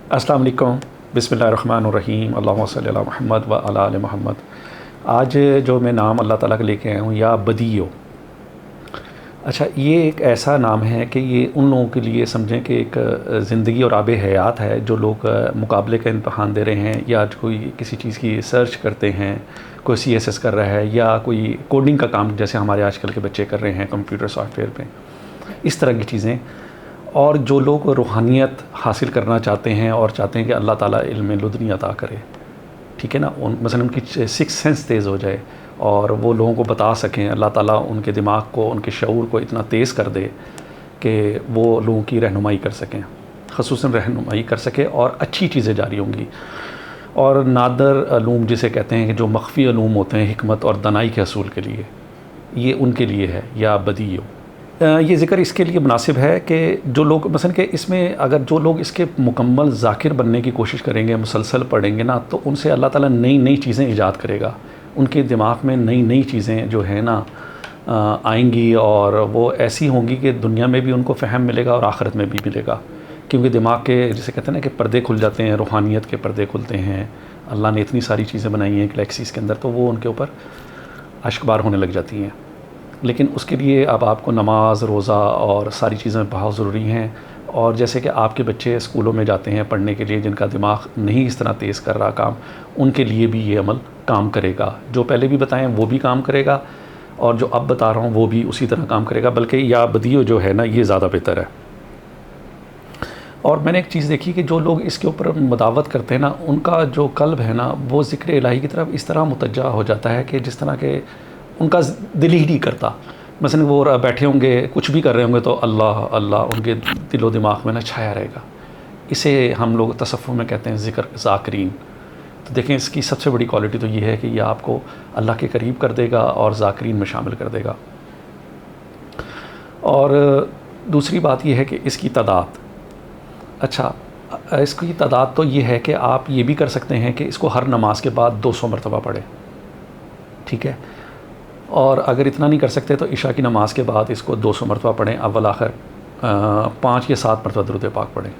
السلام علیکم، بسم اللہ الرحمن الرحیم، اللہم صلی علی محمد و علی آل محمد۔ آج جو میں نام اللہ تعالیٰ کا لے کے آیا ہوں، یا بدیو۔ اچھا، یہ ایک ایسا نام ہے کہ یہ ان لوگوں کے لیے سمجھیں کہ ایک زندگی اور آب حیات ہے، جو لوگ مقابلے کا امتحان دے رہے ہیں، یا کوئی کسی چیز کی سرچ کرتے ہیں، کوئی CSS کر رہا ہے، یا کوئی کوڈنگ کا کام جیسے ہمارے آج کل کے بچے کر رہے ہیں کمپیوٹر سافٹ ویئر پہ، اس طرح کی چیزیں۔ اور جو لوگ روحانیت حاصل کرنا چاہتے ہیں اور چاہتے ہیں کہ اللہ تعالیٰ علم لدنی عطا کرے، ٹھیک ہے نا، مثلا ان کی سکس سینس تیز ہو جائے اور وہ لوگوں کو بتا سکیں، اللہ تعالیٰ ان کے دماغ کو، ان کے شعور کو اتنا تیز کر دے کہ وہ لوگوں کی رہنمائی کر سکیں، خصوصاً رہنمائی کر سکے اور اچھی چیزیں جاری ہوں گی۔ اور نادر علوم جسے کہتے ہیں کہ جو مخفی علوم ہوتے ہیں حکمت اور دانائی کے حصول کے لیے، یہ ان کے لیے ہے، یا بدیو۔ یہ ذکر اس کے لیے مناسب ہے کہ جو لوگ مثلا کہ اس میں اگر جو لوگ اس کے مکمل ذاکر بننے کی کوشش کریں گے، مسلسل پڑھیں گے نا، تو ان سے اللہ تعالیٰ نئی نئی چیزیں ایجاد کرے گا، ان کے دماغ میں نئی نئی چیزیں جو ہیں نا آئیں گی، اور وہ ایسی ہوں گی کہ دنیا میں بھی ان کو فہم ملے گا اور آخرت میں بھی ملے گا، کیونکہ دماغ کے جسے کہتے ہیں نا کہ پردے کھل جاتے ہیں، روحانیت کے پردے کھلتے ہیں، اللہ نے اتنی ساری چیزیں بنائی ہیں گلیکسیز کے اندر، تو وہ ان کے اوپر اشکبار ہونے لگ جاتی ہیں۔ لیکن اس کے لیے اب آپ کو نماز، روزہ اور ساری چیزیں بہت ضروری ہیں۔ اور جیسے کہ آپ کے بچے اسکولوں میں جاتے ہیں پڑھنے کے لیے، جن کا دماغ نہیں اس طرح تیز کر رہا کام، ان کے لیے بھی یہ عمل کام کرے گا۔ جو پہلے بھی بتائیں وہ بھی کام کرے گا، اور جو اب بتا رہا ہوں وہ بھی اسی طرح کام کرے گا، بلکہ یا بدیو جو ہے نا، یہ زیادہ بہتر ہے۔ اور میں نے ایک چیز دیکھی کہ جو لوگ اس کے اوپر مداوت کرتے ہیں نا، ان کا جو قلب ہے نا، وہ ذکر الہی کی طرف اس طرح متوجہ ہو جاتا ہے کہ جس طرح کہ ان کا دل ہی نہیں کرتا۔ مثلا وہ بیٹھے ہوں گے، کچھ بھی کر رہے ہوں گے، تو اللہ اللہ ان کے دل و دماغ میں نا چھایا رہے گا۔ اسے ہم لوگ تصوف میں کہتے ہیں ذکر ذاکرین۔ تو دیکھیں، اس کی سب سے بڑی کوالٹی تو یہ ہے کہ یہ آپ کو اللہ کے قریب کر دے گا اور ذاکرین میں شامل کر دے گا۔ اور دوسری بات یہ ہے کہ اس کی تعداد، اچھا اس کی تعداد تو یہ ہے کہ آپ یہ بھی کر سکتے ہیں کہ اس کو ہر نماز کے بعد 200 مرتبہ پڑھیں، ٹھیک ہے۔ اور اگر اتنا نہیں کر سکتے تو عشاء کی نماز کے بعد اس کو 200 مرتبہ پڑھیں، اول آخر 5 یا 7 مرتبہ درود پاک پڑھیں۔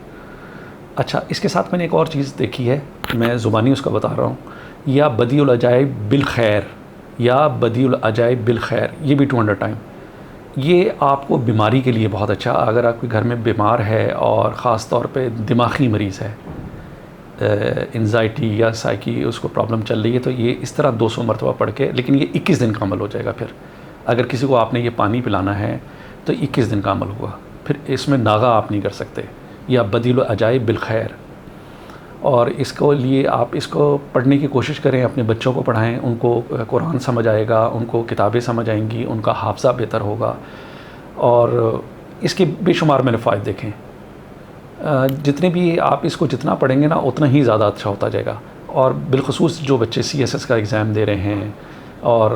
اچھا، اس کے ساتھ میں نے ایک اور چیز دیکھی ہے، میں زبانی اس کا بتا رہا ہوں، یا بدیع العجائب بالخیر، یا بدیع العجائب بالخیر، یہ بھی 200 ٹائم۔ یہ آپ کو بیماری کے لیے بہت اچھا، اگر آپ کے گھر میں بیمار ہے اور خاص طور پہ دماغی مریض ہے، انزائٹی یا سائیکی اس کو پرابلم چل رہی ہے، تو یہ اس طرح 200 مرتبہ پڑھ کے، لیکن یہ 21 دن کا عمل ہو جائے گا۔ پھر اگر کسی کو آپ نے یہ پانی پلانا ہے تو 21 دن کا عمل ہوگا، پھر اس میں ناغہ آپ نہیں کر سکتے۔ یا بدیع العجائب بالخیر، اور اس کو لیے آپ اس کو پڑھنے کی کوشش کریں، اپنے بچوں کو پڑھائیں، ان کو قرآن سمجھ آئے گا، ان کو کتابیں سمجھ آئیں گی، ان کا حافظہ بہتر ہوگا، اور اس کے بے شمار میں نے فائدے دیکھیں۔ جتنے بھی آپ اس کو جتنا پڑھیں گے نا، اتنا ہی زیادہ اچھا ہوتا جائے گا۔ اور بالخصوص جو بچے CSS کا ایگزام دے رہے ہیں اور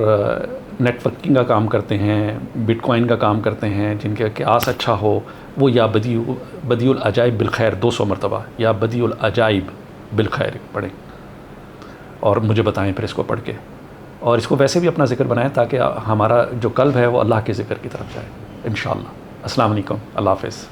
نیٹ ورکنگ کا کام کرتے ہیں، بٹ کوائن کا کام کرتے ہیں، جن کے قیاس اچھا ہو، وہ یا بدیع العجائب بالخیر 200 مرتبہ، یا بدیع العجائب بالخیر پڑھیں، اور مجھے بتائیں پھر اس کو پڑھ کے۔ اور اس کو ویسے بھی اپنا ذکر بنائیں تاکہ ہمارا جو قلب ہے وہ اللہ کے ذکر کی طرف جائے انشاءاللہ۔ السلام علیکم، اللہ حافظ۔